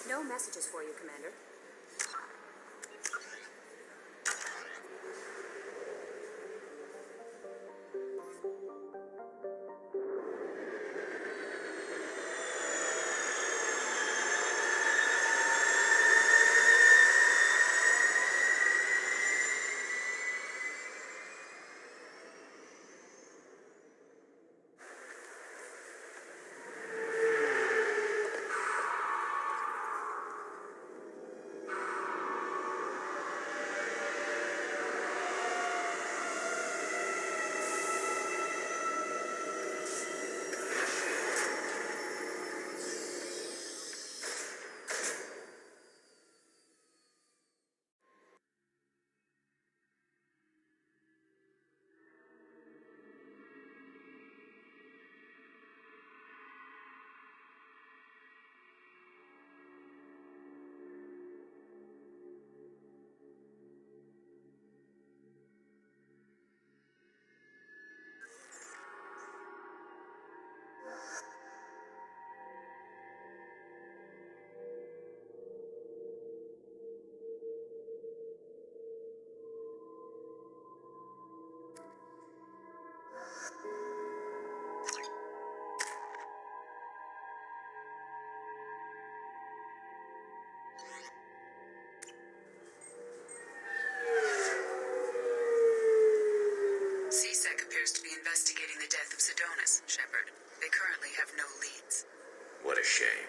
No messages for you, Commander. C-Sec appears to be investigating the death of Sidonis, Shepard. They currently have no leads. What a shame.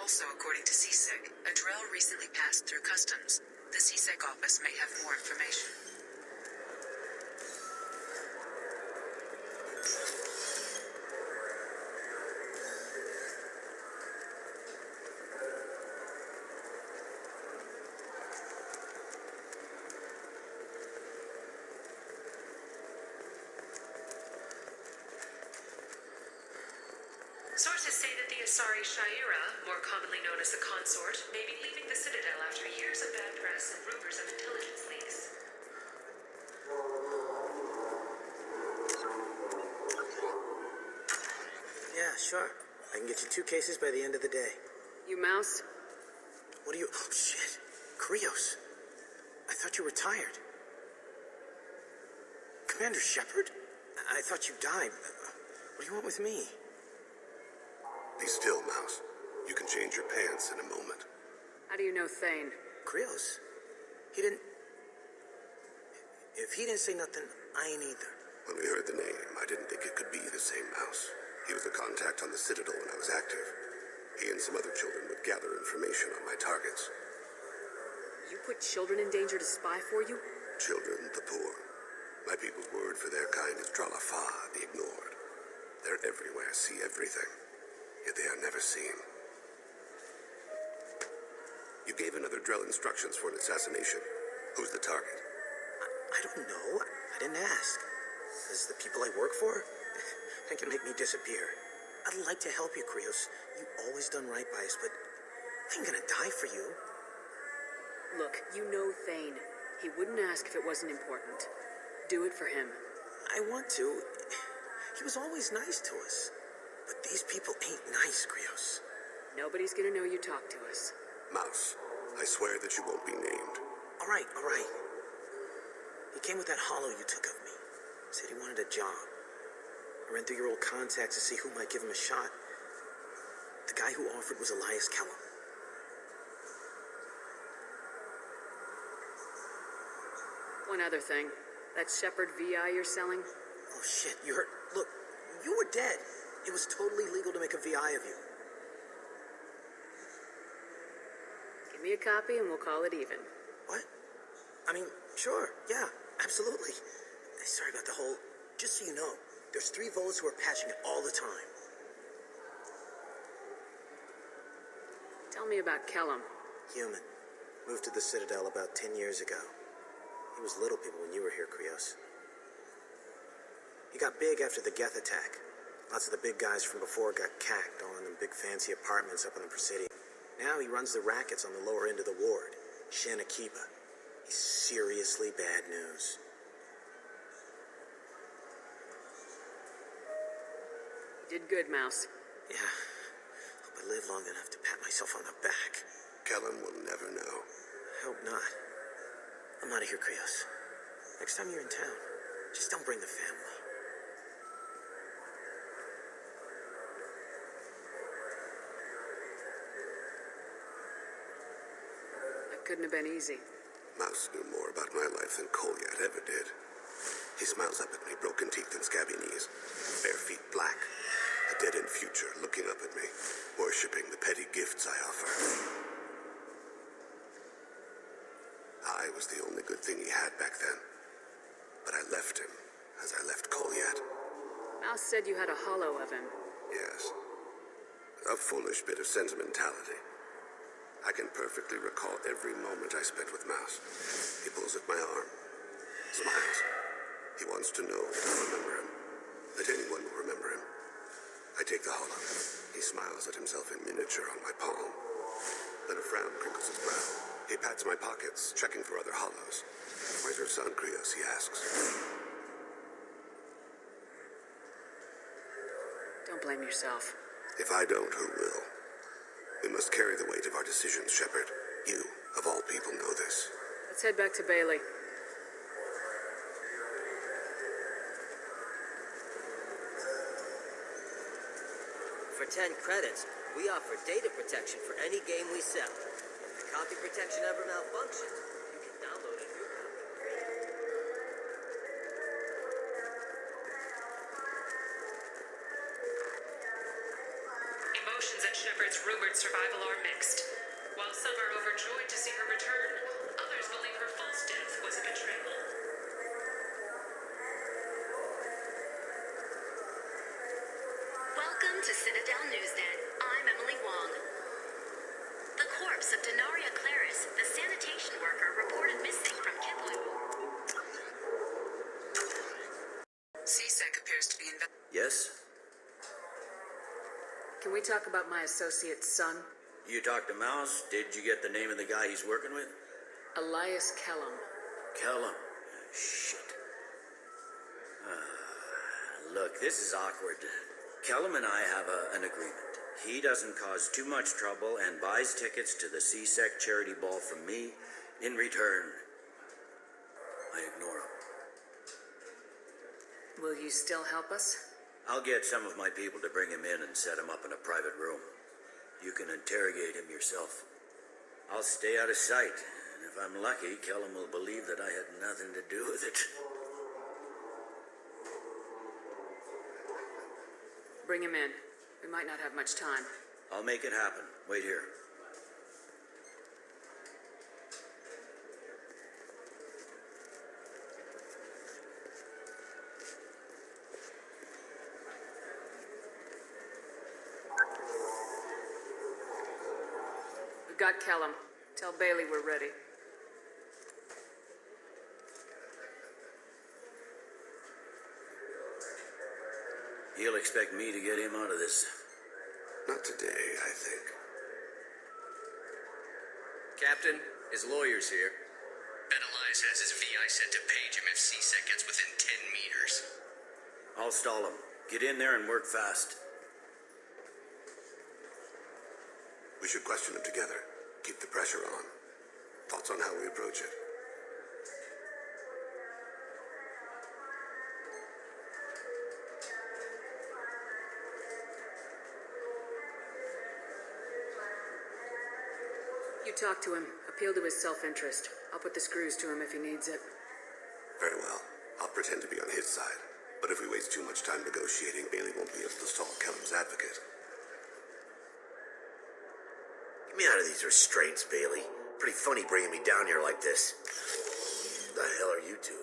Also, according to C-Sec, a Drell recently passed through customs. The C-Sec office may have more information. Sources say that the Asari Shaira, more commonly known as the Consort, may be leaving the Citadel after years of bad press and rumors of intelligence leaks. Yeah, sure. I can get you 2 cases by the end of the day. You mouse? What are you... Oh, shit. Krios. I thought you were retired. Commander Shepard? I thought you died. What do you want with me? Be still, Mouse. You can change your pants in a moment. How do you know Thane? Krios? He didn't... If he didn't say nothing, I ain't either. When we heard the name, I didn't think it could be the same Mouse. He was a contact on the Citadel when I was active. He and some other children would gather information on my targets. You put children in danger to spy for you? Children, the poor. My people's word for their kind is Dralafa, the ignored. They're everywhere, see everything. Yet they are never seen. You gave another Drell instructions for an assassination. Who's the target? I don't know. I didn't ask. Is the people I work for? They can make me disappear. I'd like to help you, Krios. You always done right by us, but I ain't gonna die for you. Look, you know Thane. He wouldn't ask if it wasn't important. Do it for him. I want to. He was always nice to us. But these people ain't nice, Krios. Nobody's gonna know you talked to us. Mouse, I swear that you won't be named. All right, all right. He came with that hollow you took of me. Said he wanted a job. I ran through your old contacts to see who might give him a shot. The guy who offered was Elias Kellum. One other thing. That Shepard VI you're selling? Oh, shit, you heard... Look, you were dead. It was totally legal to make a VI of you. Give me a copy and we'll call it even. What? I mean, sure, yeah, absolutely. Sorry about the whole... Just so you know, there's 3 Volus who are patching it all the time. Tell me about Kellum. Human. Moved to the Citadel about 10 years ago. He was little people when you were here, Krios. He got big after the Geth attack. Lots of the big guys from before got cacked all in them big fancy apartments up on the Presidium. Now he runs the rackets on the lower end of the ward, Shanakiba. He's seriously bad news. You did good, Mouse. Yeah. Hope I live long enough to pat myself on the back. Kellum will never know. I hope not. I'm out of here, Krios. Next time you're in town, just don't bring the family. That couldn't have been easy. Mouse knew more about my life than Kolyat ever did. He smiles up at me, broken teeth and scabby knees, bare feet black, a dead-end future looking up at me, worshipping the petty gifts I offer. I was the only good thing he had back then, but I left him as I left Kolyat. Mouse said you had a hollow of him. Yes, a foolish bit of sentimentality. I can perfectly recall every moment I spent with Mouse. He pulls at my arm, smiles. He wants to know that I remember him, that anyone will remember him. I take the hollow. He smiles at himself in miniature on my palm. Then a frown crinkles his brow. He pats my pockets, checking for other hollows. Where's your son, Krios? He asks. Don't blame yourself. If I don't, who will? We must carry the weight of our decisions, Shepard. You, of all people, know this. Let's head back to Bailey. For 10 credits, we offer data protection for any game we sell. If the copy protection ever malfunctions, you can download a new copy. Emotions at Shepard's rumored survival are mixed. While some are overjoyed to see her return, others believe her false death was a betrayal. Welcome to Citadel Newsnet. I'm Emily Wong. The corpse of Denaria Claris, the sanitation worker reported missing from Kitlu. CSEC appears to be Yes? Can we talk about my associate's son? You talked to Mouse? Did you get the name of the guy he's working with? Elias Kellum. Kellum. Shit. Look, this is awkward. Kellum and I have an agreement. He doesn't cause too much trouble and buys tickets to the CSEC charity ball from me. In return, I ignore him. Will you still help us? I'll get some of my people to bring him in and set him up in a private room. You can interrogate him yourself. I'll stay out of sight, and if I'm lucky, Kellum will believe that I had nothing to do with it. Bring him in. We might not have much time. I'll make it happen. Wait here. We've got Kellum. Tell Bailey we're ready. He'll expect me to get him out of this. Not today, I think. Captain, his lawyer's here. Ben Elias has his VI set to page him if CSEC gets within 10 meters. I'll stall him. Get in there and work fast. We should question him together. Keep the pressure on. Thoughts on how we approach it? You talk to him. Appeal to his self-interest. I'll put the screws to him if he needs it. Very well. I'll pretend to be on his side. But if we waste too much time negotiating, Bailey won't be able to stall Kellum's advocate. Get me out of these restraints, Bailey. Pretty funny bringing me down here like this. The hell are you two?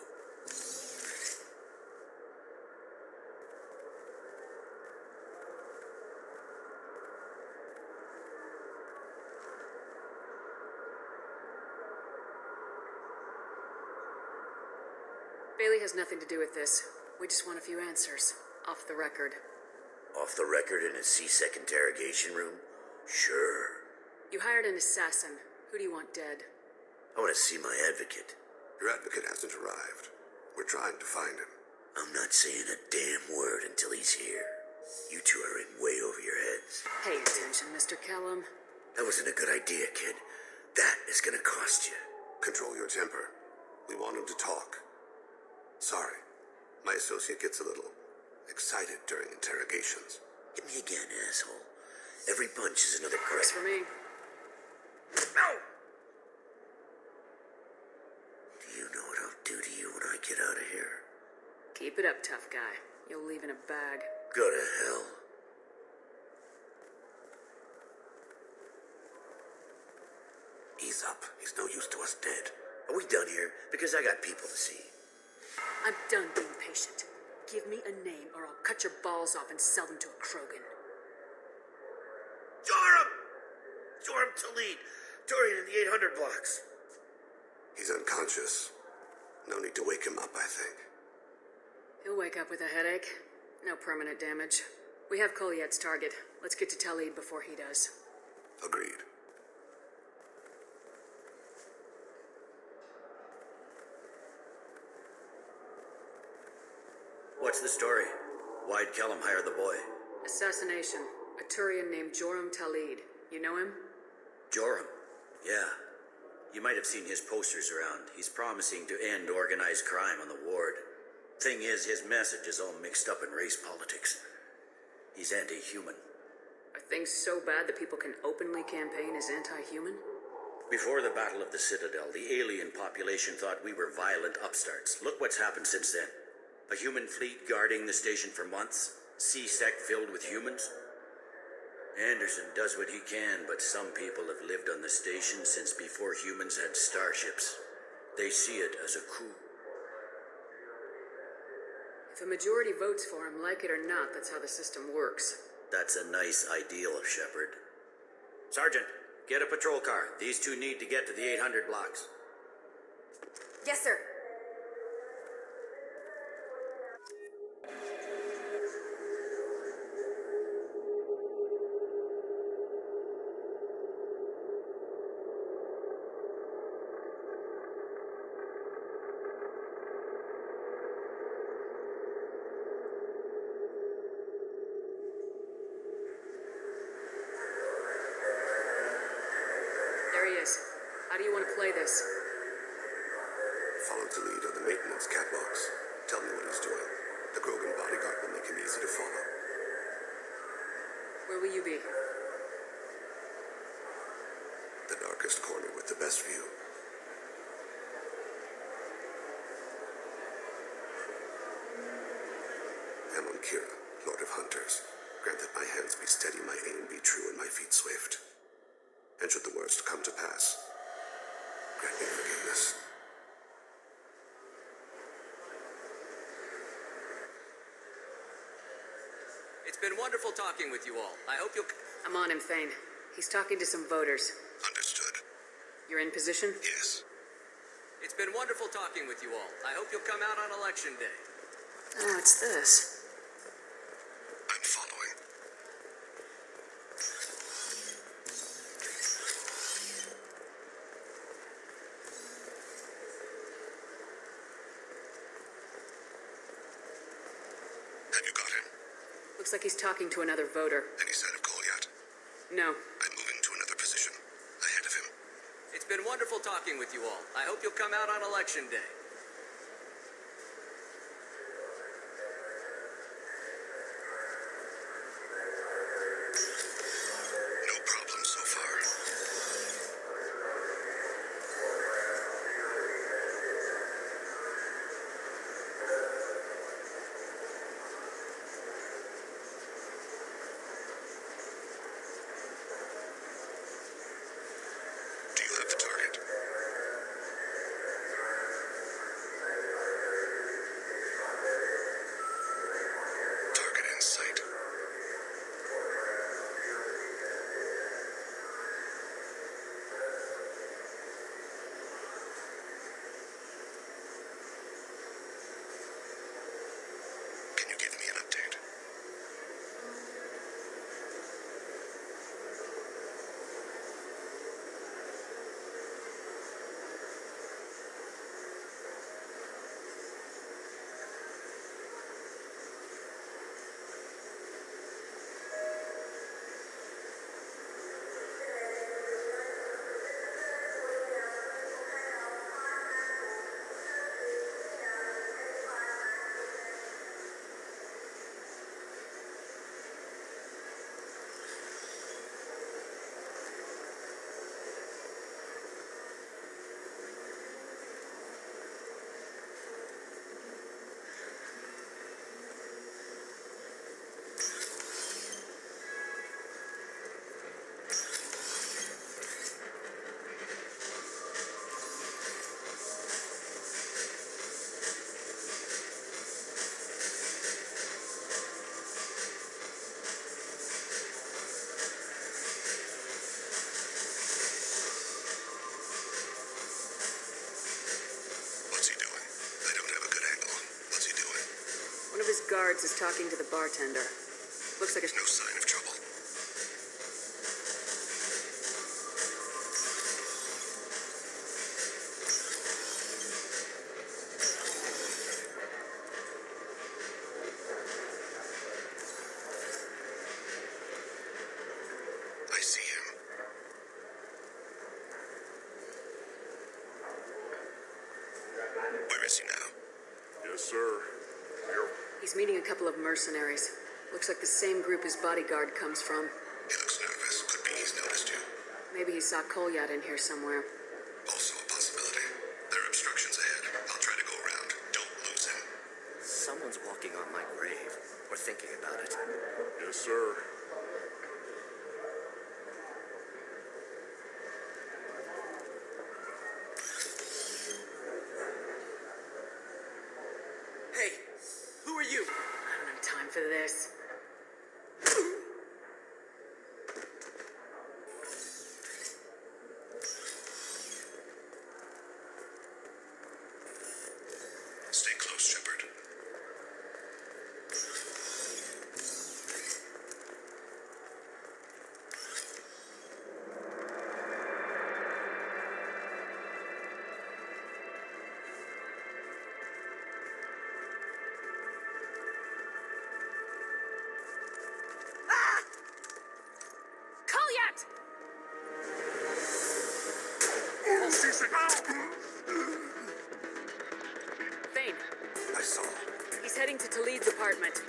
Bailey has nothing to do with this. We just want a few answers. Off the record. Off the record in a CSEC interrogation room? Sure. You hired an assassin. Who do you want dead? I want to see my advocate. Your advocate hasn't arrived. We're trying to find him. I'm not saying a damn word until he's here. You two are in way over your heads. Pay attention, Mr. Kellum. That wasn't a good idea, kid. that is gonna cost you. Control your temper. We want him to talk. Sorry, my associate gets a little excited during interrogations. Hit me again, asshole. Every punch is another Works brick. for me. No! Do you know what I'll do to you when I get out of here? Keep it up, tough guy. You'll leave in a bag. Go to hell. Ease up. He's no use to us dead. Are we done here? Because I got people to see. I'm done being patient. Give me a name or I'll cut your balls off and sell them to a Krogan. Joram! Joram Talid. Dorian in the 800 blocks. He's unconscious. No need to wake him up, I think. He'll wake up with a headache. No permanent damage. We have Koliet's target. Let's get to Talid before he does. Agreed. What's the story? Why'd Kellum hire the boy? Assassination. A Turian named Joram Talid. You know him? Joram? Yeah. You might have seen his posters around. He's promising to end organized crime on the ward. Thing is, his message is all mixed up in race politics. He's anti-human. Are things so bad that people can openly campaign as anti-human? Before the Battle of the Citadel, the alien population thought we were violent upstarts. Look what's happened since then. A human fleet guarding the station for months. C-Sec filled with humans. Anderson does what he can, but some people have lived on the station since before humans had starships. They see it as a coup. If a majority votes for him, like it or not, that's how the system works. That's a nice ideal, Shepard. Sergeant, get a patrol car. These two need to get to the 800 blocks. Yes, sir. There he is. How do you want to play this? Follow Talid on the maintenance catwalks. Tell me what he's doing. The Krogan bodyguard will make him easy to follow. Where will you be? The darkest corner with the best view. Amon Kira, Lord of Hunters. Grant that my hands be steady, my aim be true, and my feet swift. And should the worst come to pass, grant me forgiveness. It's been wonderful talking with you all. I hope you'll... I'm on him, Thane. He's talking to some voters. Understood. You're in position? Yes. It's been wonderful talking with you all. I hope you'll come out on Election Day. Oh, it's this. I'm following. Have you got him? Looks like he's talking to another voter. Any sign of Goliath? No. I'm moving to another position. Ahead of him. It's been wonderful talking with you all. I hope you'll come out on Election Day. No problem so far. Do you have the target? guards is talking to the bartender. Looks like a... No sign of trouble. I see him. Where is he now? Yes, sir. Here. He's meeting a couple of mercenaries. Looks like the same group his bodyguard comes from. He looks nervous. Could be he's noticed you. Maybe he saw Kolyat in here somewhere. Also a possibility. There are obstructions ahead. I'll try to go around. Don't lose him. Someone's walking on my grave. Or thinking about it. Yes, sir. Hey, who are you? I don't have time for this. Stay close, Shepard. Kolyat! Thane, I saw. he's heading to Talid's apartment.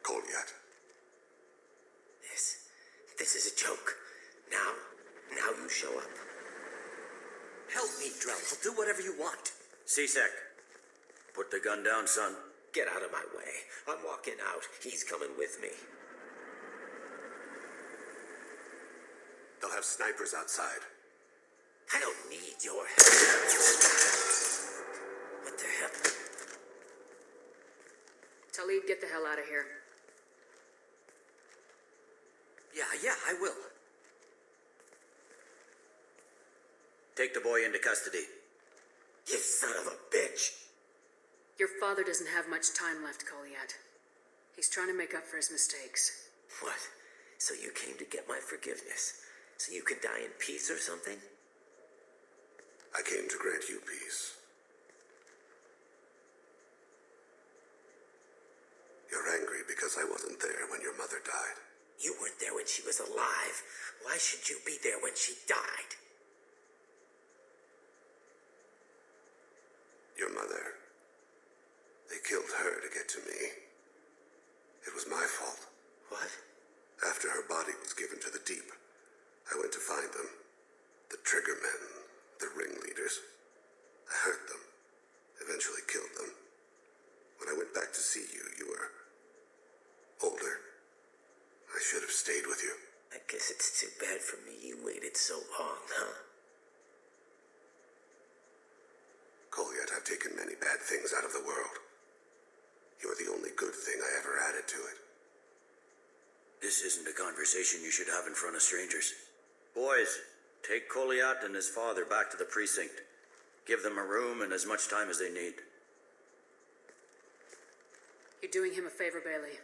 Kolyat. This is a joke. Now you show up. Help me, Drell. I'll do whatever you want. C-Sec, put the gun down, son. Get out of my way. I'm walking out. He's coming with me. They'll have snipers outside. I don't need your help. What the hell? Talid, get the hell out of here. Yeah, I will. Take the boy into custody. You son of a bitch. Your father doesn't have much time left, Kolyat. He's trying to make up for his mistakes. What? So you came to get my forgiveness? So you could die in peace or something? I came to grant you peace. You're angry because I wasn't there when your mother died. You weren't there when she was alive. Why should you be there when she died? Your mother. They killed her to get to me. It was my fault. What? After her body was given to the deep, I went to find them. The triggermen, the ringleaders. I hurt them. Eventually killed them. When I went back to see you, you were older. I should have stayed with you. I guess it's too bad for me you waited so long, huh? Kolyat, I've taken many bad things out of the world. You're the only good thing I ever added to it. This isn't a conversation you should have in front of strangers. Boys, take Kolyat and his father back to the precinct. Give them a room and as much time as they need. You're doing him a favor, Bailey.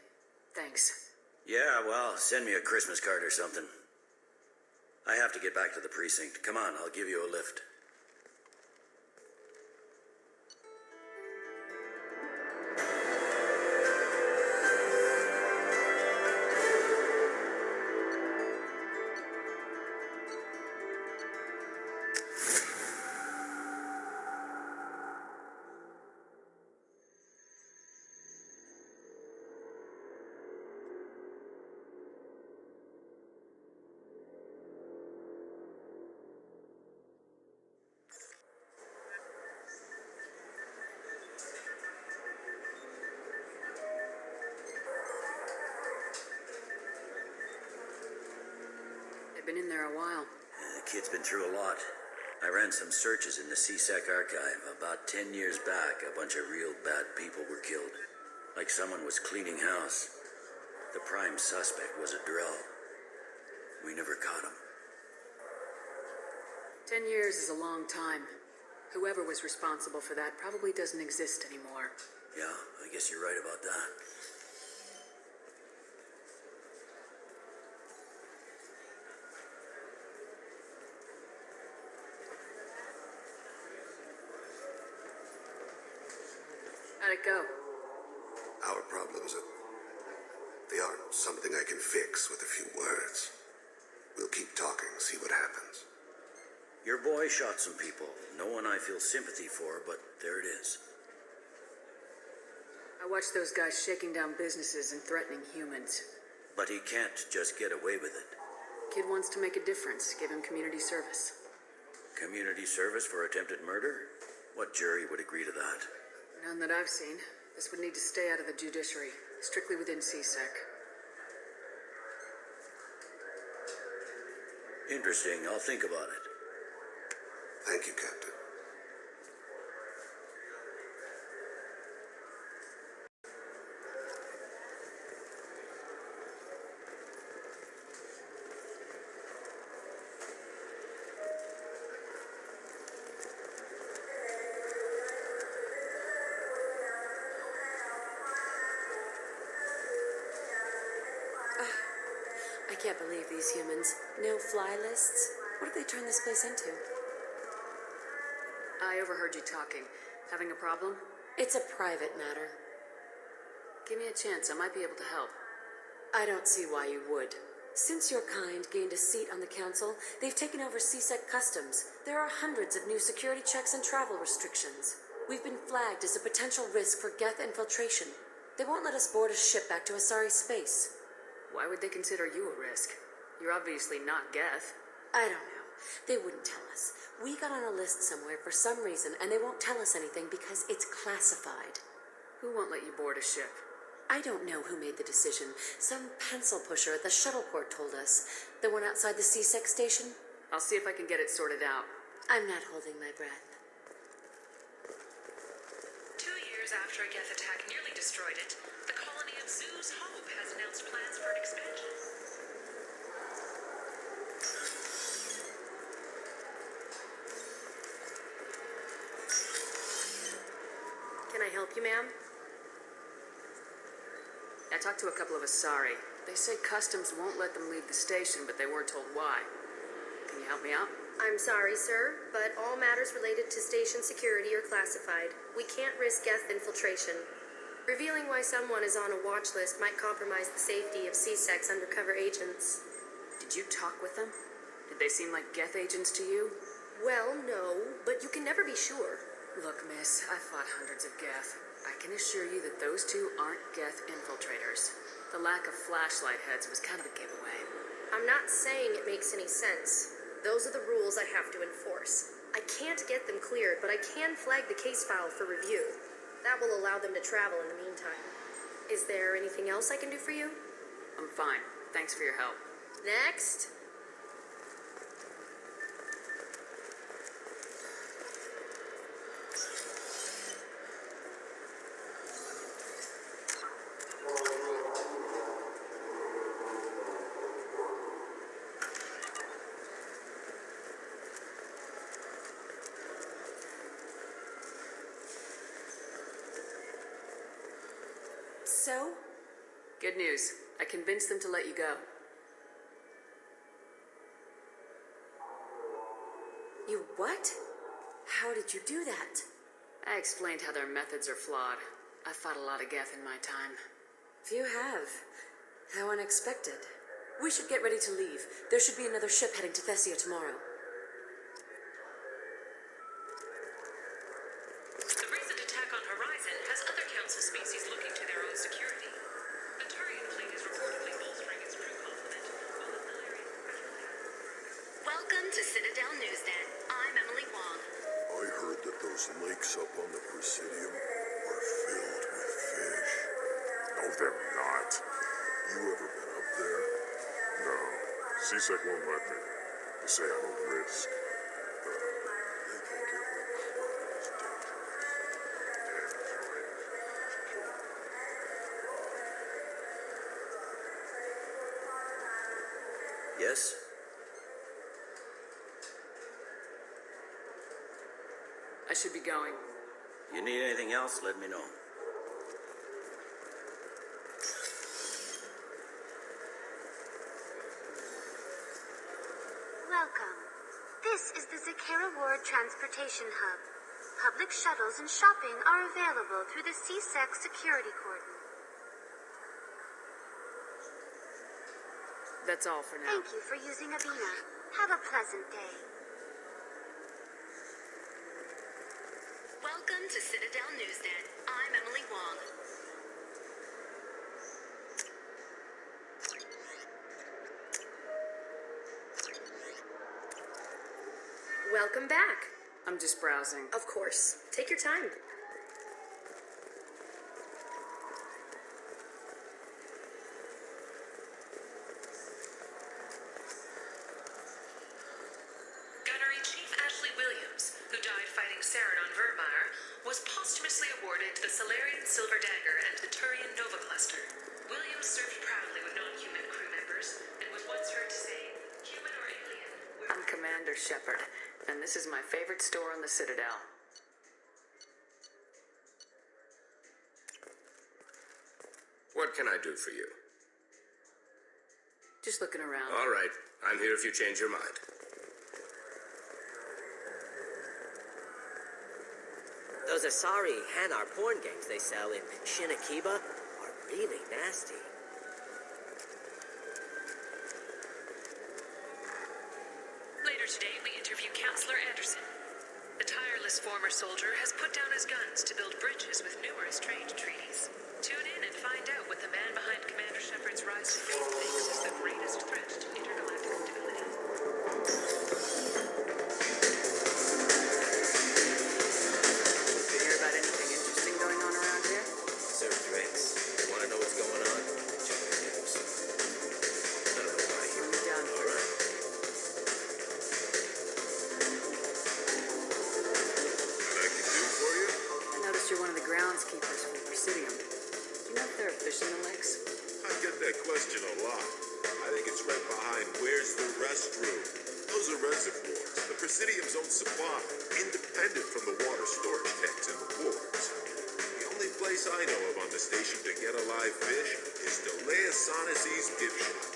Thanks. Yeah, well, send me a Christmas card or something. I have to get back to the precinct. Come on, I'll give you a lift. Been in there a while. The kid's been through a lot. I ran some searches in the C-Sec archive. About 10 years back, a bunch of real bad people were killed. Like someone was cleaning house. The prime suspect was a drill. We never caught him. 10 years is a long time. Whoever was responsible for that probably doesn't exist anymore. Yeah, I guess you're right about that. How'd it go? Our problems they aren't something I can fix with a few words. We'll keep talking, see what happens. Your boy shot some people. No one I feel sympathy for, but there it is. I watched those guys shaking down businesses and threatening humans. But he can't just get away with it. Kid wants to make a difference. Give him community service. Community service for attempted murder? What jury would agree to that? None that I've seen. This would need to stay out of the judiciary, strictly within CSEC. Interesting. I'll think about it. Thank you, Captain. I can't believe these humans. No fly lists? What did they turn this place into? I overheard you talking. Having a problem? It's a private matter. Give me a chance. I might be able to help. I don't see why you would. Since your kind gained a seat on the council, they've taken over CSEC Customs. There are hundreds of new security checks and travel restrictions. We've been flagged as a potential risk for Geth infiltration. They won't let us board a ship back to Asari space. Why would they consider you a risk? You're obviously not Geth. I don't know. They wouldn't tell us. We got on a list somewhere for some reason, and they won't tell us anything because it's classified. Who won't let you board a ship? I don't know who made the decision. Some pencil pusher at the shuttleport told us. The one outside the CSEC station? I'll see if I can get it sorted out. I'm not holding my breath. 2 years after a Geth attack nearly destroyed it, the colony of Zoo's Hope has announced plans for an expansion. Can I help you, ma'am? I talked to a couple of Asari. They say Customs won't let them leave the station, but they weren't told why. Can you help me out? I'm sorry, sir, but all matters related to station security are classified. We can't risk Geth infiltration. Revealing why someone is on a watch list might compromise the safety of CSEC's undercover agents. Did you talk with them? Did they seem like Geth agents to you? Well, no, but you can never be sure. Look, miss, I fought hundreds of Geth. I can assure you that those two aren't Geth infiltrators. The lack of flashlight heads was kind of a giveaway. I'm not saying it makes any sense. Those are the rules I have to enforce. I can't get them cleared, but I can flag the case file for review. That will allow them to travel in the meantime. Is there anything else I can do for you? I'm fine. Thanks for your help. Next. So? Good news. I convinced them to let you go. You what? How did you do that? I explained how their methods are flawed. I fought a lot of Geth in my time. You have. How unexpected. We should get ready to leave. There should be another ship heading to Thessia tomorrow. The recent attack on Horizon has other Council species looking to their own security. The Turian fleet is reportedly bolstering its crew complement, while the Valerian patrolling. Welcome to Citadel Newsnet. I'm Emily Wong. I heard that those lakes up on the Presidium are filled with fish. No, they're not. You ever been up there? No. CSEC won't let me. They say I'm a risk. They think every crime is dangerous. Damn trains. Yes? I should be going. You need anything else, let me know. Welcome. This is the Zakera Ward Transportation Hub. Public shuttles and shopping are available through the CSEC security cordon. That's all for now. Thank you for using Avena. Have a pleasant day. Welcome to Citadel Newsnet. I'm Emily Wong. Welcome back. I'm just browsing. Of course. Take your time. Gunnery Chief Ashley Williams, who died fighting Saren on Vermeer, was posthumously awarded the Solarian Silver Dagger and the Turian Nova Cluster. Williams served proudly with non-human crew members and was once heard to say, human or alien. I'm Commander Shepard, and this is my favorite store on the Citadel. What can I do for you? Just looking around. All right. I'm here if you change your mind. Those Asari Hanar porn games they sell in Shinakiba are really nasty. Later today, we interview Counselor Anderson. The tireless former soldier has put down his guns to build bridges with numerous trade treaties. Tune in and find out what the man behind Commander Shepard's rise to fame thinks is the greatest threat to intergalactic stability. Did you hear about anything interesting going on around here? Serve drinks. Want to know what's going on? Check the news. I don't know why. Bring me down here. All right. What I can do for you? I noticed you're one of the groundskeepers for the Presidium. Do you know if there are fish in the lakes? I get that question a lot. I think it's right behind where's the restroom. Those are reservoirs. The Presidium's own supply, independent from the water storage tanks in the wards. The only place I know of on the station to get a live fish is Delea Saunacy's gift shop.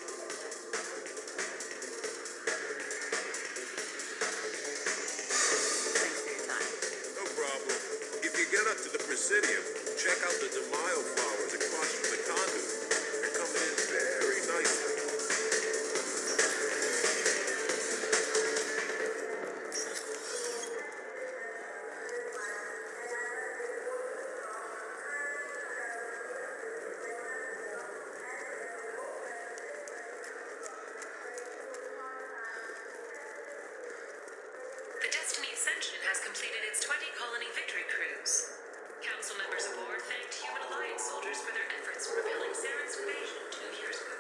Thanks for your time. No problem. If you get up to the Presidium, check out the DeMaio flowers across from the conduit. They're coming in very nicely. The Destiny Ascension has completed its 20-colony victory cruise. Council members aboard thanked Human Alliance soldiers for their efforts in repelling Saren's invasion 2 years ago.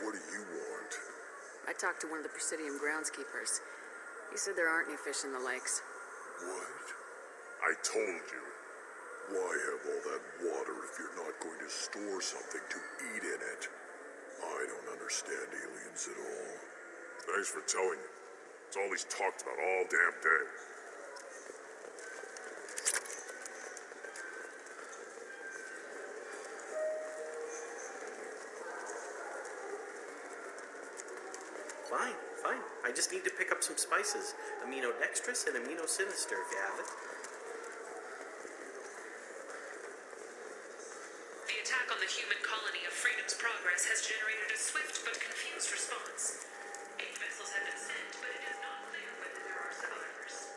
What do you want? I talked to one of the Presidium groundskeepers. He said there aren't any fish in the lakes. What? I told you. Why have all that water if you're not going to store something to eat in it? I don't understand aliens at all. Thanks for telling me. It's all he's talked about all damn day. Fine, fine. I just need to pick up some spices. Amino dextrous and amino sinister if you have it. The attack on the human colony of Freedom's Progress has generated a swift but confused response. 8 vessels have been sent, but it is not clear whether there are survivors.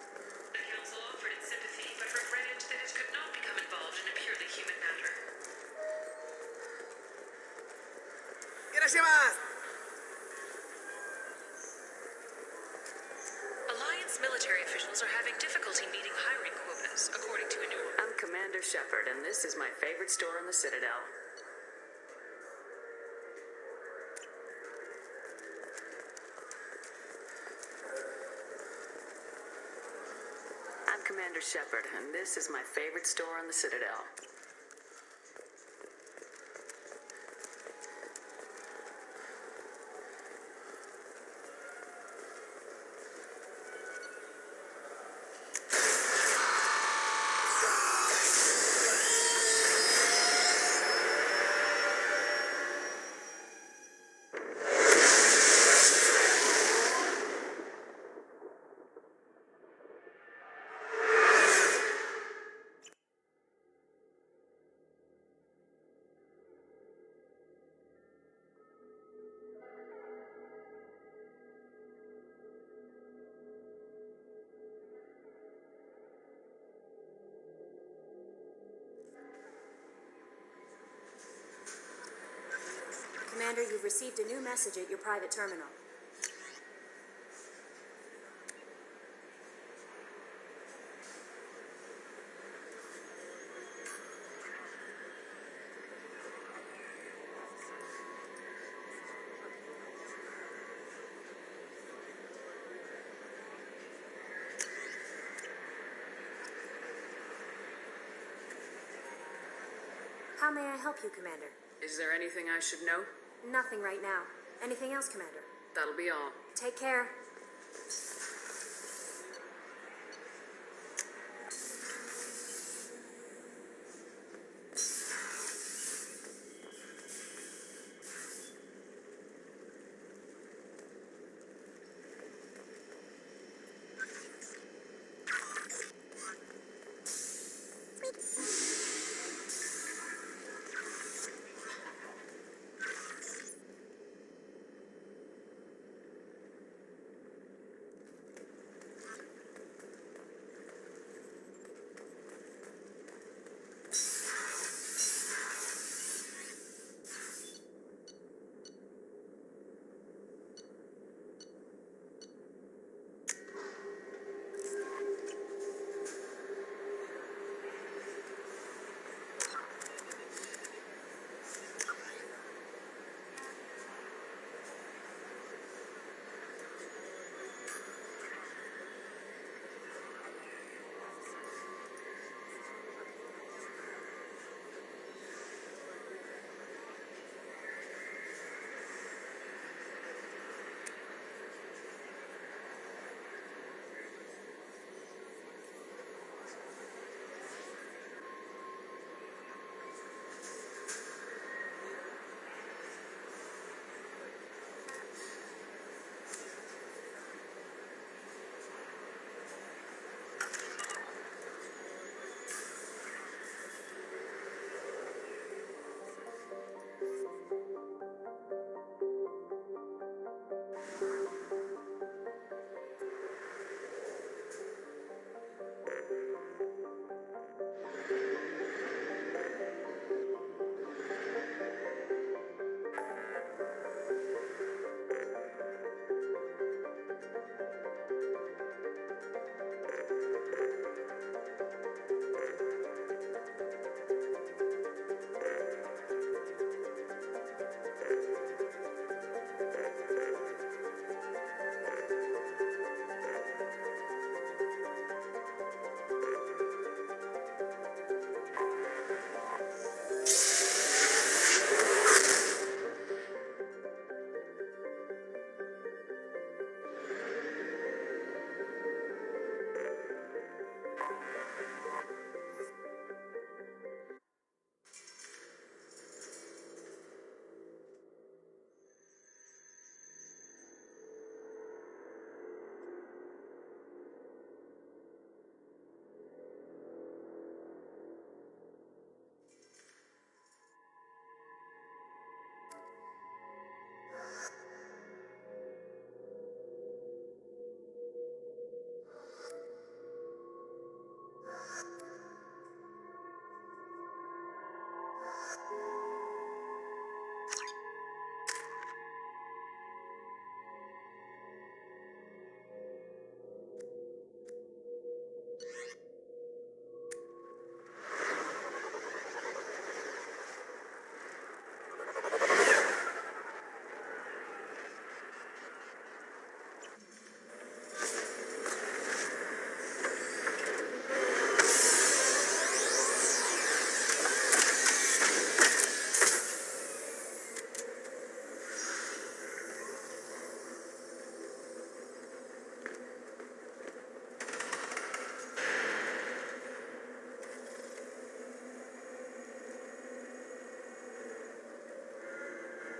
The Council offered its sympathy, but regretted that it could not become involved in a purely human matter. Alliance military officials are having difficulty meeting hiring quotas, according to a new report. I'm Commander Shepard, and this is my favorite store on the Citadel. I'm Commander Shepard, and this is my favorite store on the Citadel. Commander, you've received a new message at your private terminal. How may I help you, Commander? Is there anything I should know? Nothing right now. Anything else, Commander? That'll be all. Take care.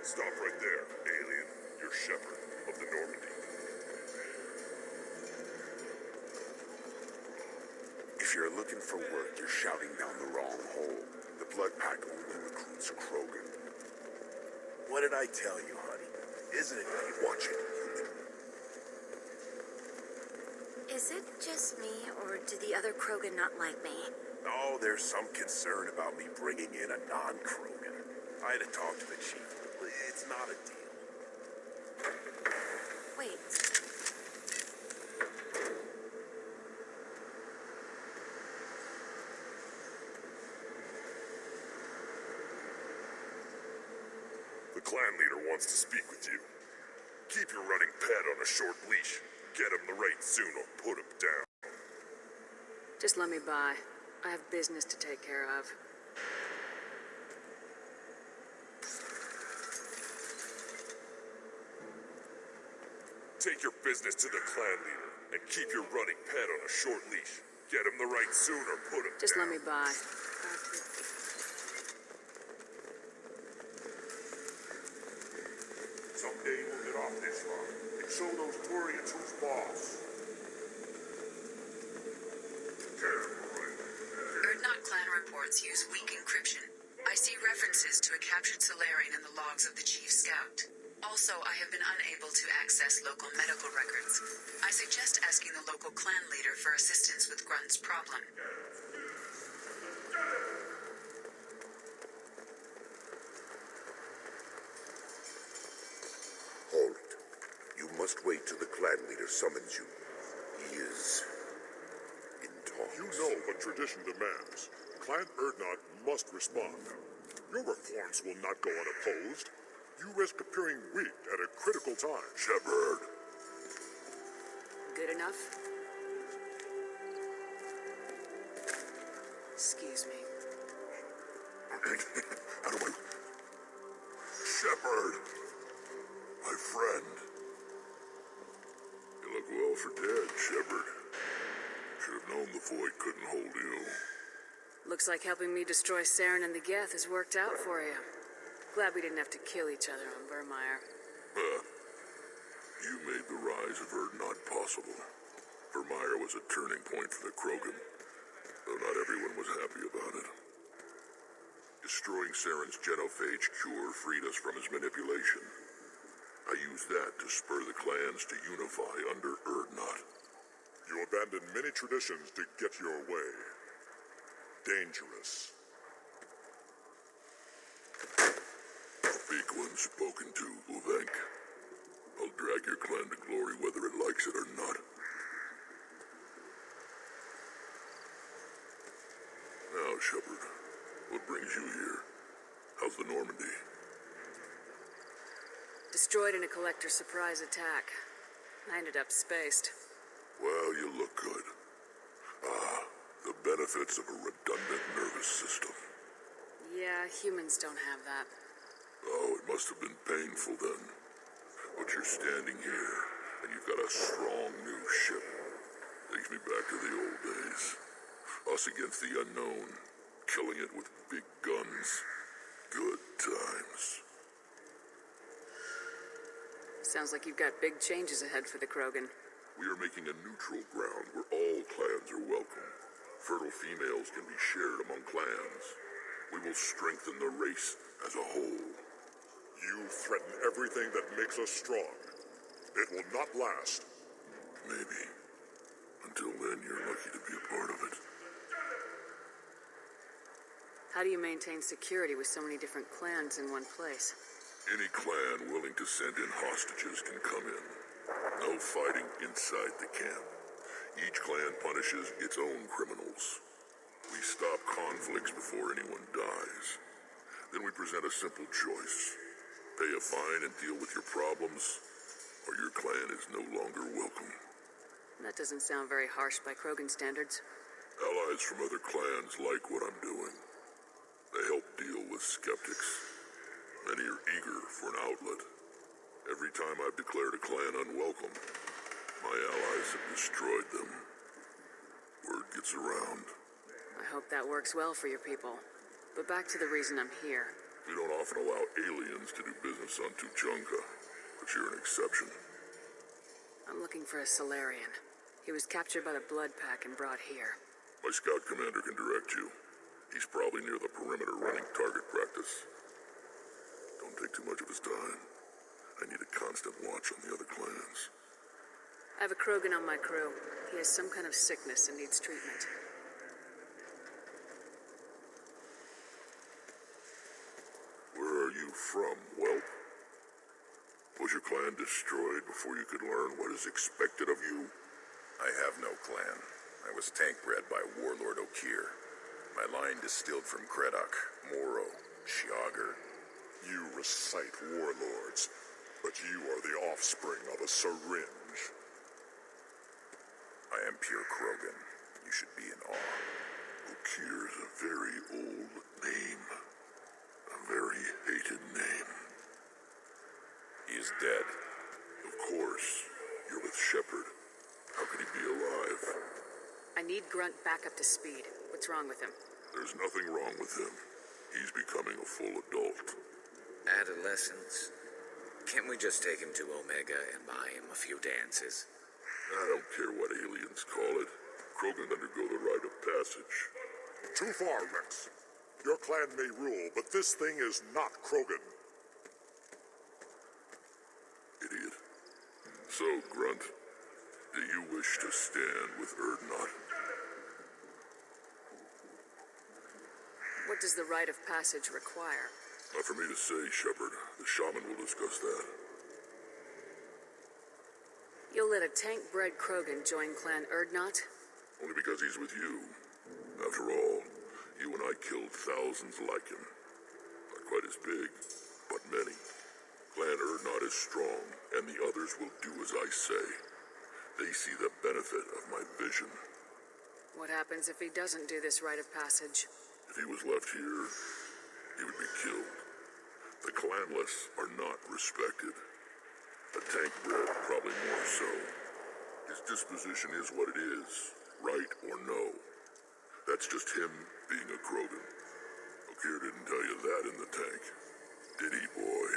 Stop right there, alien. You're Shepard of the Normandy. If you're looking for work, you're shouting down the wrong hole. The Blood Pack only recruits Krogan. What did I tell you, honey? Isn't it neat? Watch it, human. Is it just me, or do the other Krogan not like me? Oh, there's some concern about me bringing in a non-Krogan. I had to talk to the chief. It's not a deal. Wait. The clan leader wants to speak with you. Keep your running pet on a short leash. Get him the right soon or put him down. Just let me by. I have business to take care of. Take your business to the clan leader and keep your running pet on a short leash. Get him the right soon or put him Just down. let me by. Someday we'll get off this line and show those Turians who's boss. Erdnot clan reports use weak encryption. I see references to a captured Solarian in the logs of the Chief Scout. Also, I have been unable to access local medical records. I suggest asking the local clan leader for assistance with Grunt's problem. Halt. You must wait till the clan leader summons you. He is in talks. You know what tradition demands. Clan Erdnot must respond. Your reforms will not go unopposed. You risk appearing weak at a critical time. Shepard. Good enough? Excuse me. How do I... Shepard. My friend. You look well for dead, Shepard. Should have known the void couldn't hold you. Looks like helping me destroy Saren and the Geth has worked out for you. Glad we didn't have to kill each other on Vermeer. You made the rise of Erdnot possible. Vermeer was a turning point for the Krogan, though not everyone was happy about it. Destroying Saren's genophage cure freed us from his manipulation. I used that to spur the clans to unify under Erdnot. You abandoned many traditions to get your way. Dangerous. Big one spoken to, Uvenk. I'll drag your clan to glory whether it likes it or not. Now, Shepard, what brings you here? How's the Normandy? Destroyed in a collector surprise attack. I ended up spaced. Well, you look good. The benefits of a redundant nervous system. Yeah, humans don't have that. Oh, it must have been painful then. But you're standing here, and you've got a strong new ship. Takes me back to the old days. Us against the unknown, killing it with big guns. Good times. Sounds like you've got big changes ahead for the Krogan. We are making a neutral ground where all clans are welcome. Fertile females can be shared among clans. We will strengthen the race as a whole. You threaten everything that makes us strong. It will not last. Maybe. Until then, you're lucky to be a part of it. How do you maintain security with so many different clans in one place? Any clan willing to send in hostages can come in. No fighting inside the camp. Each clan punishes its own criminals. We stop conflicts before anyone dies. Then we present a simple choice. Pay a fine and deal with your problems, or your clan is no longer welcome. That doesn't sound very harsh by Krogan standards. Allies from other clans like what I'm doing. They help deal with skeptics. Many are eager for an outlet. Every time I've declared a clan unwelcome, my allies have destroyed them. Word gets around. I hope that works well for your people. But back to the reason I'm here. We don't often allow aliens to do business on Tuchanka, but you're an exception. I'm looking for a Solarian. He was captured by the Blood Pack and brought here. My scout commander can direct you. He's probably near the perimeter running target practice. Don't take too much of his time. I need a constant watch on the other clans. I have a Krogan on my crew. He has some kind of sickness and needs treatment. Where from, whelp? Was your clan destroyed before you could learn what is expected of you? I have no clan. I was tank bred by Warlord Okier. My line distilled from Kredok, Moro, Shiagar. You recite warlords, but you are the offspring of a syringe. I am pure Krogan. You should be in awe. Okier is a very old name. A very hated name. He is dead. Of course. You're with Shepard. How could he be alive? I need Grunt back up to speed. What's wrong with him? There's nothing wrong with him. He's becoming a full adult. Adolescence. Can't we just take him to Omega and buy him a few dances? I don't care what aliens call it. Krogan undergo the rite of passage. Too far, Rex. Your clan may rule, but this thing is not Krogan. Idiot. So, Grunt, do you wish to stand with Urdnot? What does the rite of passage require? Not for me to say, Shepard. The shaman will discuss that. You'll let a tank-bred Krogan join Clan Urdnot? Only because he's with you. After all, you and I killed thousands like him. Not quite as big, but many. Clan Urdnot is strong, and the others will do as I say. They see the benefit of my vision. What happens if he doesn't do this rite of passage? If he was left here, he would be killed. The clanless are not respected. The tank-bred, probably more so. His disposition is what it is, right or no. That's just him being a Krogan. Okier didn't tell you that in the tank. Did he, boy?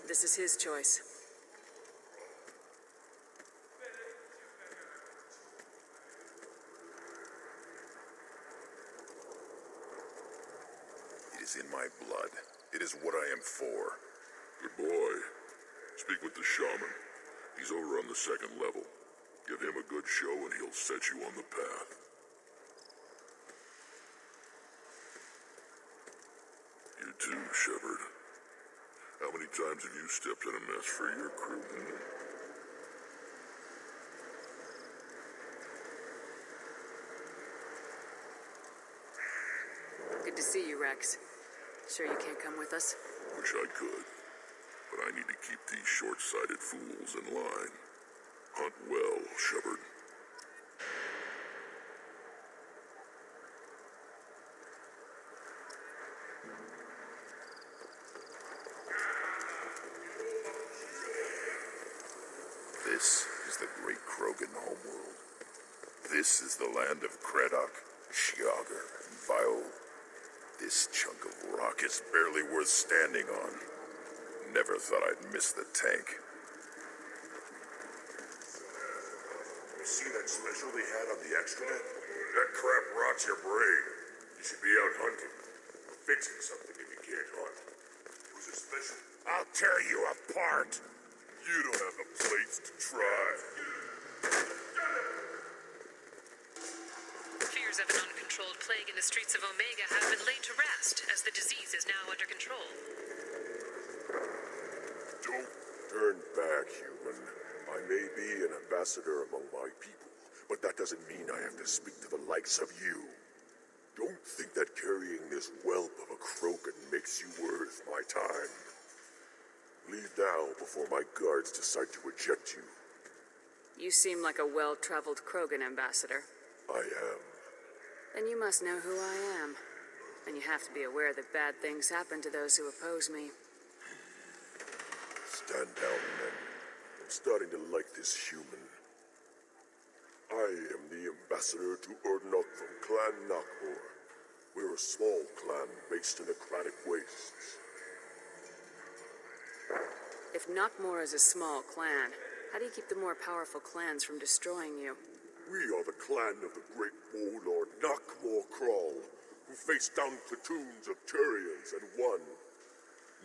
This is his choice. It is in my blood. It is what I am for. Good boy. Speak with the shaman. He's over on the second level. Give him a good show and he'll set you on the path. You too, Shepard. How many times have you stepped in a mess for your crew? Good to see you, Rex. Sure you can't come with us? Wish I could. But I need to keep these short-sighted fools in line. Hunt well, Shepard. This is the great Krogan homeworld. This is the land of Kredok, Shiagar, and Viol. This chunk of rock is barely worth standing on. Never thought I'd miss the tank. You see that special they had on the extranet? That crap rots your brain. You should be out hunting. Fixing something if you can't hunt. Was it special? I'll tear you apart. You don't have the plates to try. Fears of an uncontrolled plague in the streets of Omega have been laid to rest, as the disease is now under control. Don't turn back, human. I may be an ambassador among my people, but that doesn't mean I have to speak to the likes of you. Don't think that carrying this whelp of a Krogan makes you worth my time. Leave now before my guards decide to eject you. You seem like a well-traveled Krogan ambassador. I am. Then you must know who I am. And you have to be aware that bad things happen to those who oppose me. Stand down, men. I'm starting to like this human. I am the ambassador to Urdnot from Clan Nakmor. We're a small clan based in aquatic wastes. If Nakmor is a small clan, how do you keep the more powerful clans from destroying you? We are the clan of the great warlord Nakmor Crawl, who faced down platoons of Turians and won.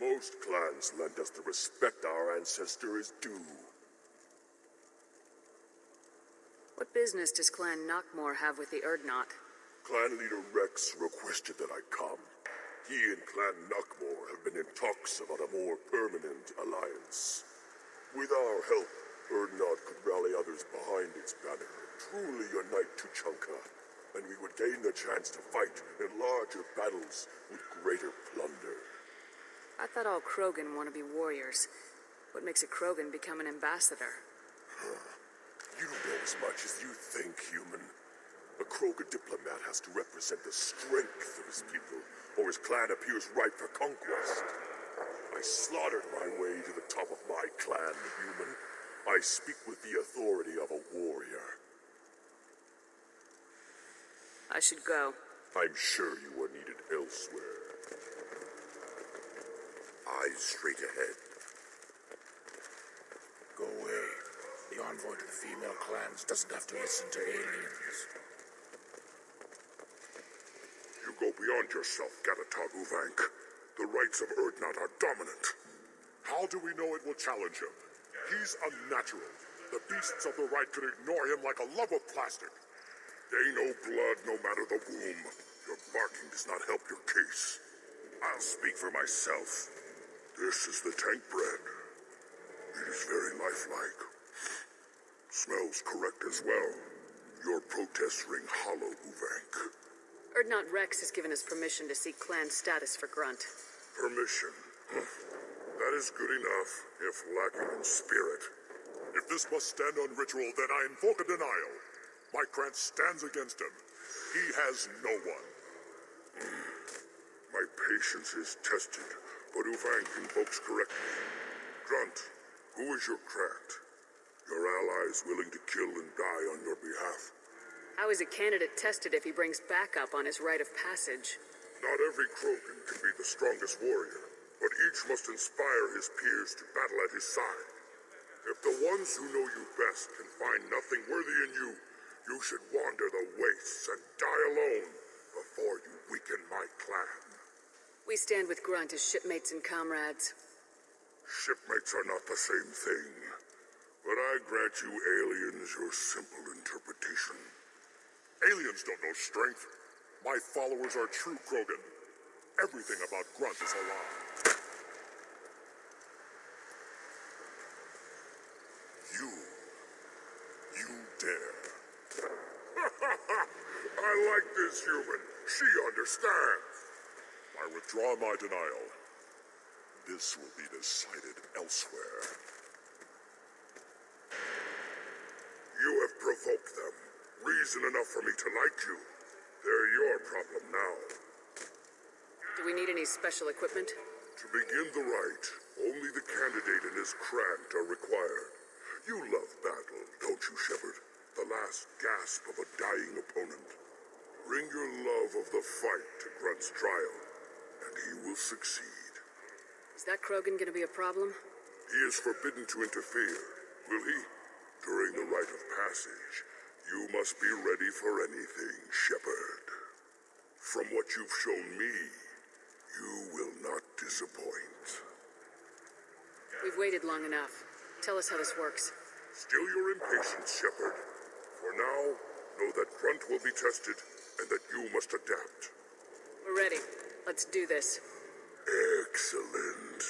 Most clans lend us the respect our ancestor is due. What business does Clan Nakmor have with the Urdnot? Clan leader Rex requested that I come. He and Clan Knockmore have been in talks about a more permanent alliance. With our help, Urdnot could rally others behind its banner and truly unite Tuchanka, and we would gain the chance to fight in larger battles with greater plunder. I thought all Krogan want to be warriors. What makes a Krogan become an ambassador? You don't know as much as you think, human. A Krogan diplomat has to represent the strength of his people, or his clan appears ripe for conquest. I slaughtered my way to the top of my clan, human. I speak with the authority of a warrior. I should go. I'm sure you are needed elsewhere. Eyes straight ahead. Go away. The envoy to the female clans doesn't have to listen to aliens. You go beyond yourself, Gatatog Uvank. The rights of Urdnot are dominant. How do we know it will challenge him? He's unnatural. The beasts of the right could ignore him like a lump of plastic. They know blood no matter the womb. Your barking does not help your case. I'll speak for myself. This is the tank bread. It is very lifelike. Smells correct as well. Your protests ring hollow, Uvank. Urdnot Rex has given us permission to seek clan status for Grunt. Permission. That is good enough, if lacking in spirit. If this must stand on ritual, then I invoke a denial. My clan stands against him. He has no one. My patience is tested, but Uvank invokes correctly. Grunt, who is your Krat? Your allies willing to kill and die on your behalf? How is a candidate tested if he brings backup on his rite of passage? Not every Krogan can be the strongest warrior, but each must inspire his peers to battle at his side. If the ones who know you best can find nothing worthy in you, you should wander the wastes and die alone before you weaken my clan. We stand with Grunt as shipmates and comrades. Shipmates are not the same thing, but I grant you aliens your simple interpretation. Aliens don't know strength. My followers are true Krogan. Everything about Grunt is a lie. You dare. I like this human. She understands. I withdraw my denial. This will be decided elsewhere. You have provoked them. Reason enough for me to like you. They're your problem now. Do we need any special equipment? To begin the rite, only the candidate and his Krant are required. You love battle, don't you, Shepard? The last gasp of a dying opponent. Bring your love of the fight to Grunt's trial, and he will succeed. Is that Krogan gonna be a problem? He is forbidden to interfere, will he? During the rite of passage, you must be ready for anything, Shepard. From what you've shown me, you will not disappoint. We've waited long enough. Tell us how this works. Still your impatience, Shepard. For now, know that Grunt will be tested, and that you must adapt. We're ready. Let's do this. Excellent.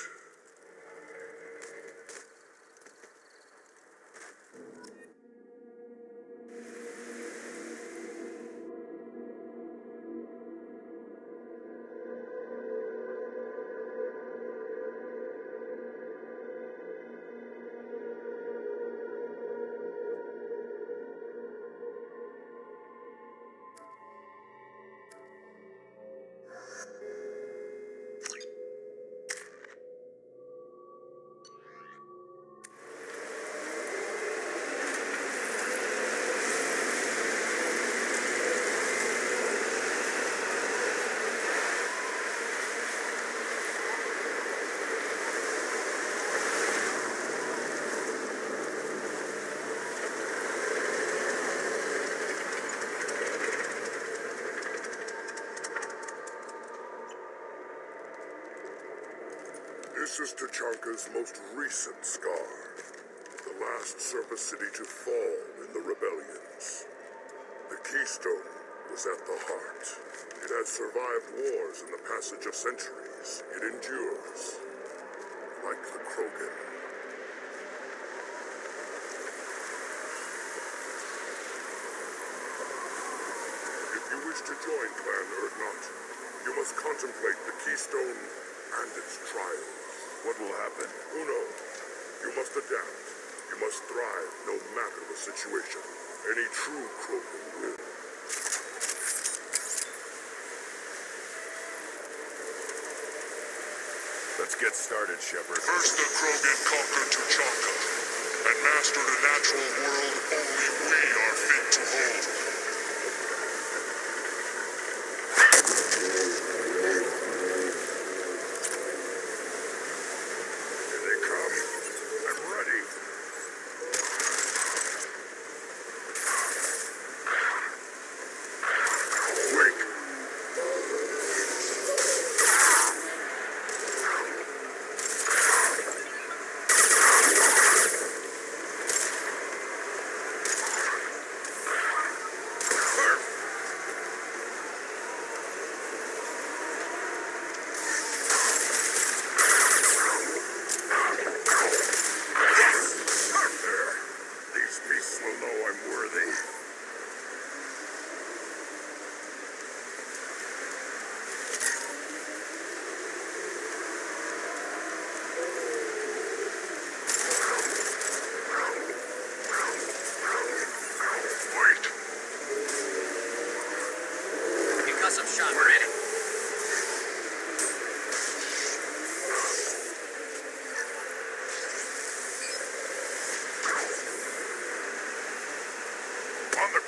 This is Tuchanka's most recent scar. The last surface city to fall in the rebellions. The keystone, was at the heart. It has survived wars and the passage of centuries. It endures, like the Krogan. If you wish to join Clan Urdnot, you must contemplate the Keystone and its trials. What will happen? Who knows? You must adapt. You must thrive no matter the situation. Any true Krogan will. Let's get started, Shepard. First the Krogan conquered Tuchanka and mastered a natural world only we are fit to hold. Here they come. I'm ready. Wake! These beasts will know I'm worthy. Wait. Concussive shot ready. On the...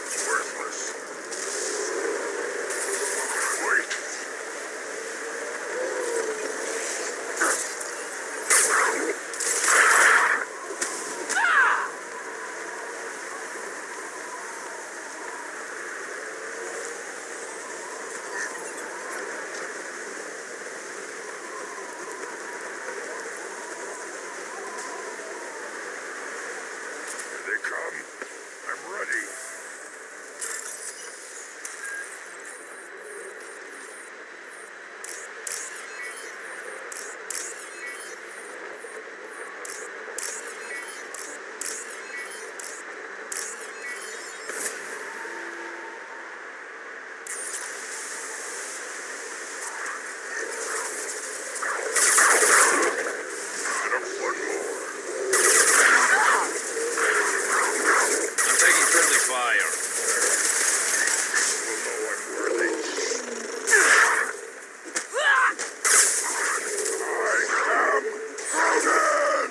It's worthless. Wait. Here they come. I'm ready. And up one more. I'm taking friendly fire. Will know I'm worthy. I am Krogan!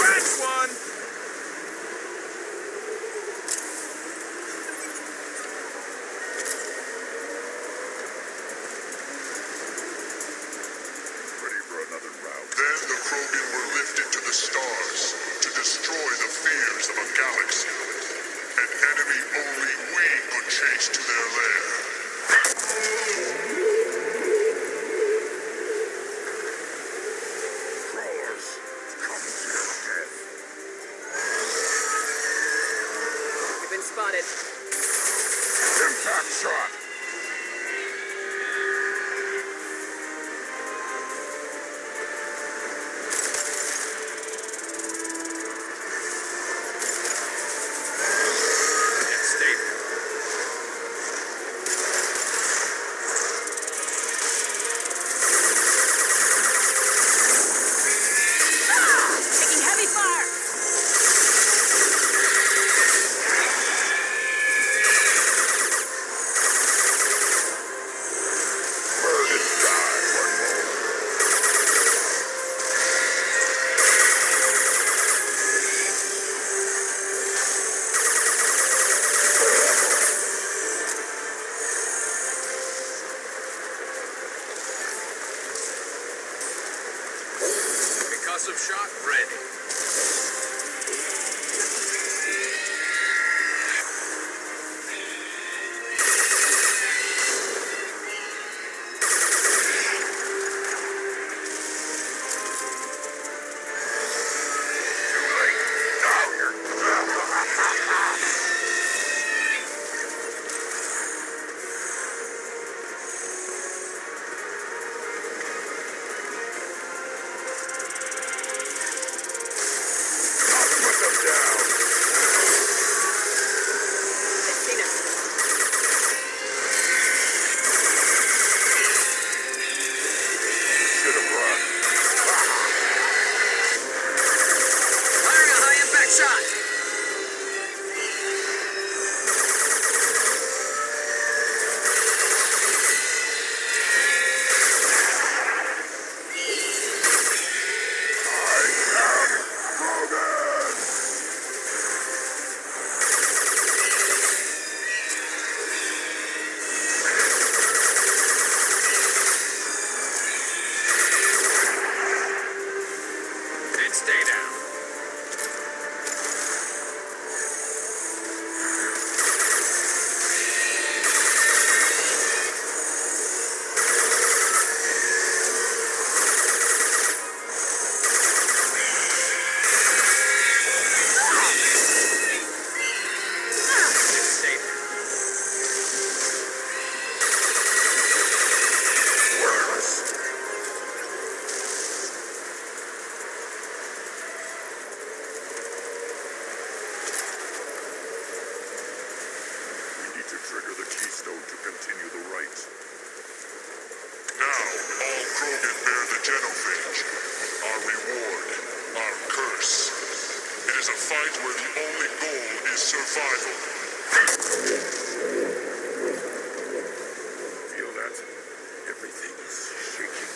That's one! Ready for another round. Then the Krogan were lifted to the stars to destroy the fears of a galaxy. An enemy only we could chase to their lair. Crawlers, come to your death. You've been spotted. Impact shot! It's stable. Taking heavy fire! Burn and die one more. Concussive shot ready. Stay down. Stay there. We need to trigger the keystone to continue the rite. Now, all Krogan bear the genophage. Our reward, our curse. It is a fight where the only goal is survival. Feel that? Everything is shaking.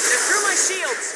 They're through my shields!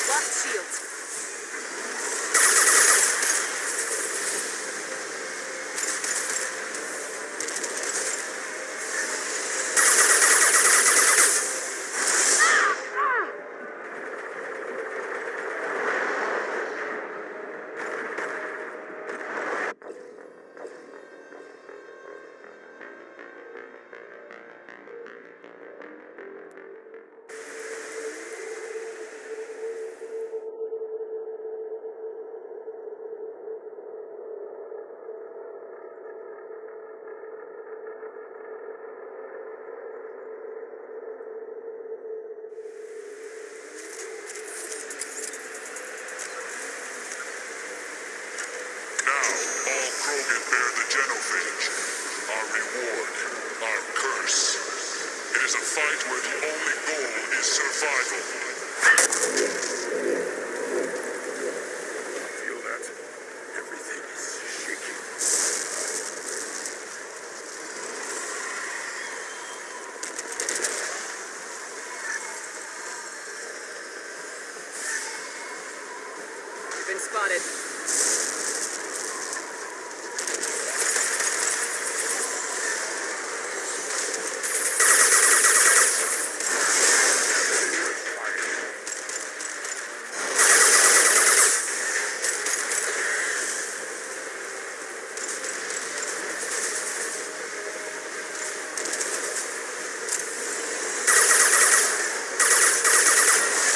Locked shields. Now, all Krogan bear the genophage. Our reward, our curse. It is a fight where the only goal is survival. Feel that? Everything is shaking. You've been spotted.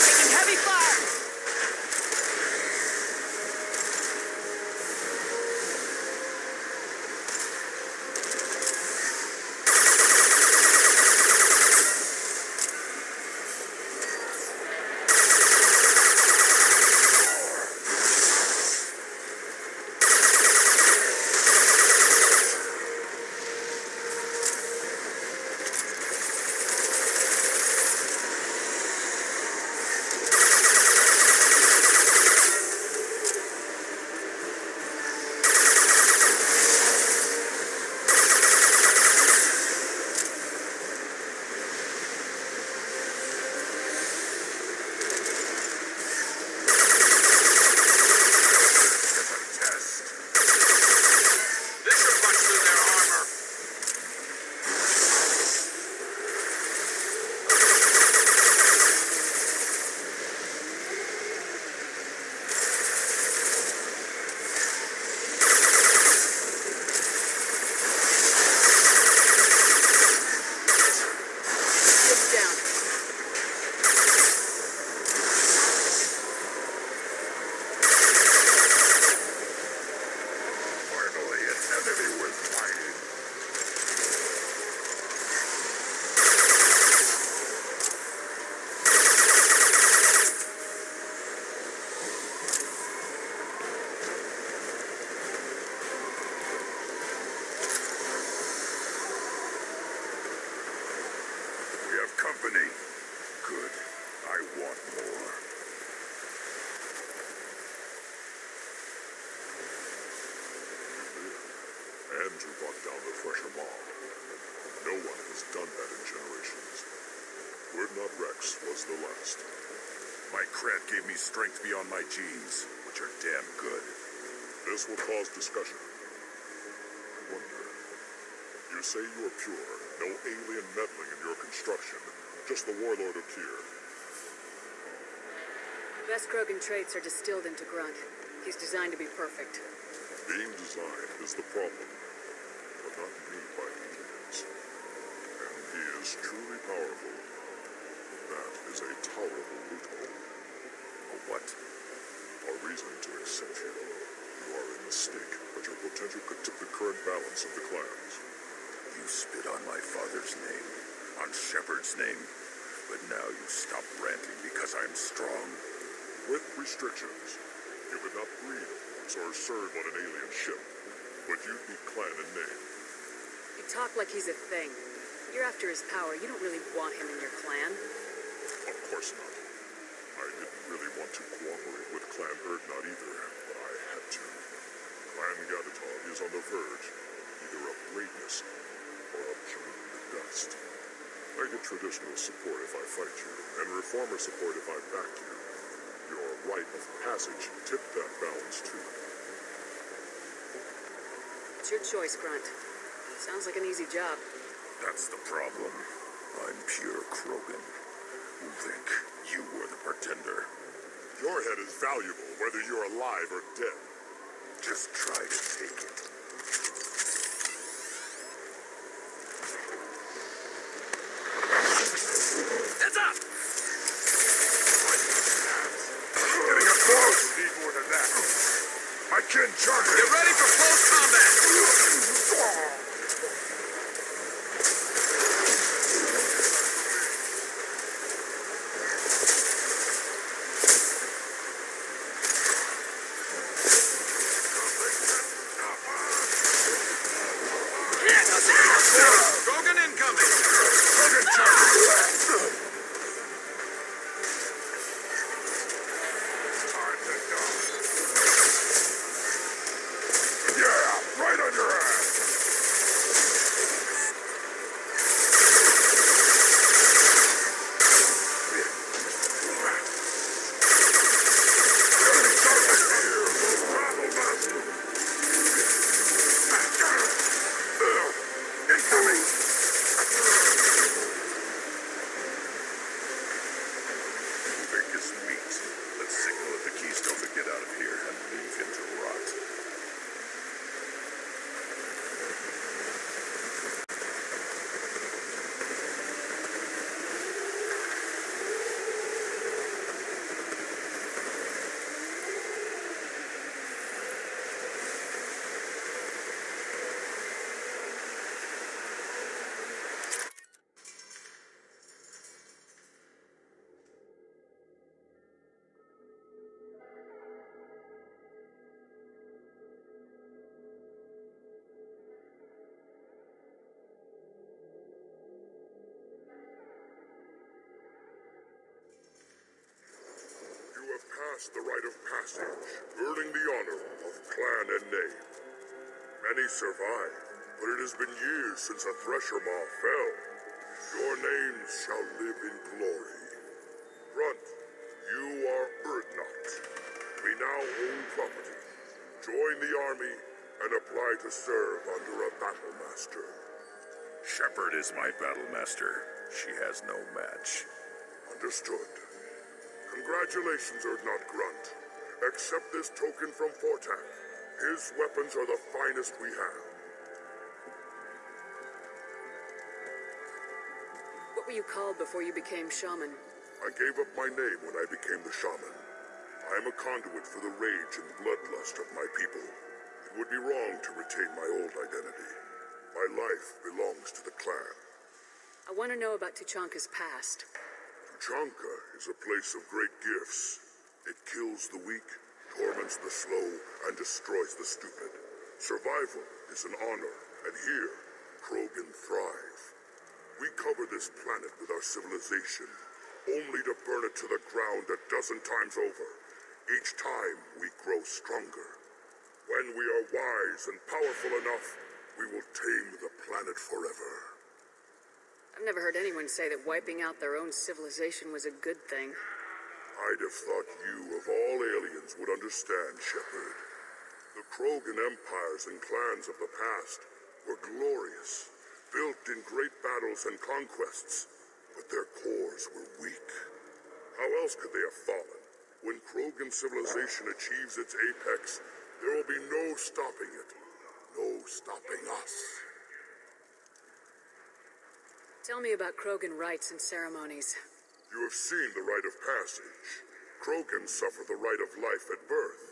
Taking heavy fire! I want more. And to brought down the Thresher Maw. No one has done that in generations. Word Not Rex was the last. My cred gave me strength beyond my genes, which are damn good. This will cause discussion. I wonder. You say you are pure, no alien meddling in your construction, just the warlord of Tyr. Best Krogan traits are distilled into Grunt. He's designed to be perfect. Being designed is the problem, but not made by aliens. And he is truly powerful. That is a tolerable loophole. A what? A reason to accept you. You are a mistake, but your potential could tip the current balance of the clans. You spit on my father's name, on Shepard's name, but now you stop ranting because I'm strong. With restrictions. You could not breed, of course, or serve on an alien ship, but you'd be clan in name. You talk like he's a thing. You're after his power. You don't really want him in your clan. Of course not. I didn't really want to cooperate with Clan Urdnot either, but I had to. Clan Gatatog is on the verge, either of greatness or of joining the dust. I get traditional support if I fight you, and reformer support if I back you. Your rite of passage tipped that balance too. It's your choice, Grunt. Sounds like an easy job. That's the problem. I'm pure Krogan. Who think you were the pretender? Your head is valuable whether you're alive or dead. Just try to take it. Heads up! Getting up close! Need more than that. I can charge it! Get ready for close combat! Krogan incoming! Krogan charge! Time to go. Yeah, right on your ass! Incoming! Think is meat. Let's signal at the Keystone to get out of here and leave him to rot. You have passed the rite of passage, earning the honor of clan and name. Many survive, but it has been years since a Thresher Maw fell. Your names shall live in glory. Grunt, you are Urdnot. We now own property. Join the army and apply to serve under a battlemaster. Shepard is my battlemaster. She has no match. Understood. Congratulations, Urdnot Grunt. Accept this token from Fortak. His weapons are the finest we have. What were you called before you became shaman? I gave up my name when I became the shaman. I am a conduit for the rage and bloodlust of my people. It would be wrong to retain my old identity. My life belongs to the clan. I want to know about Tuchanka's past. Tuchanka is a place of great gifts. It kills the weak, torments the slow, and destroys the stupid. Survival is an honor, and here, Krogan thrive. We cover this planet with our civilization, only to burn burn it to the ground a dozen times over. Each time we grow stronger. When we are wise and powerful enough, we will tame the planet forever. I've never heard anyone say that wiping out their own civilization was a good thing. I'd have thought you, of all aliens, would understand, Shepard. The Krogan empires and clans of the past were glorious, built in great battles and conquests, but their cores were weak. How else could they have fallen? When Krogan civilization achieves its apex, there will be no stopping it. No stopping us. Tell me about Krogan rites and ceremonies. You have seen the rite of passage. Krogans suffer the rite of life at birth,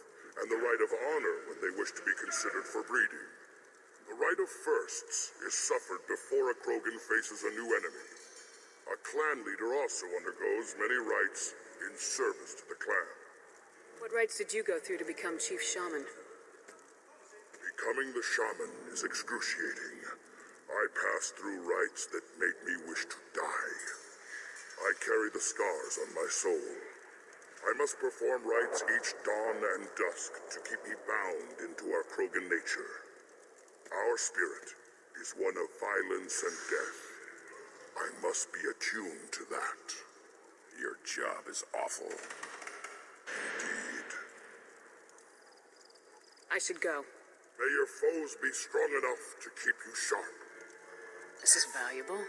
and the rite of honor when they wish to be considered for breeding. The rite of firsts is suffered before a Krogan faces a new enemy. A clan leader also undergoes many rites in service to the clan. What rites did you go through to become Chief Shaman? Becoming the shaman is excruciating. I passed through rites that made me wish to die. I carry the scars on my soul. I must perform rites each dawn and dusk to keep me bound into our Krogan nature. Our spirit is one of violence and death. I must be attuned to that. Your job is awful. Indeed. I should go. May your foes be strong enough to keep you sharp. This is valuable.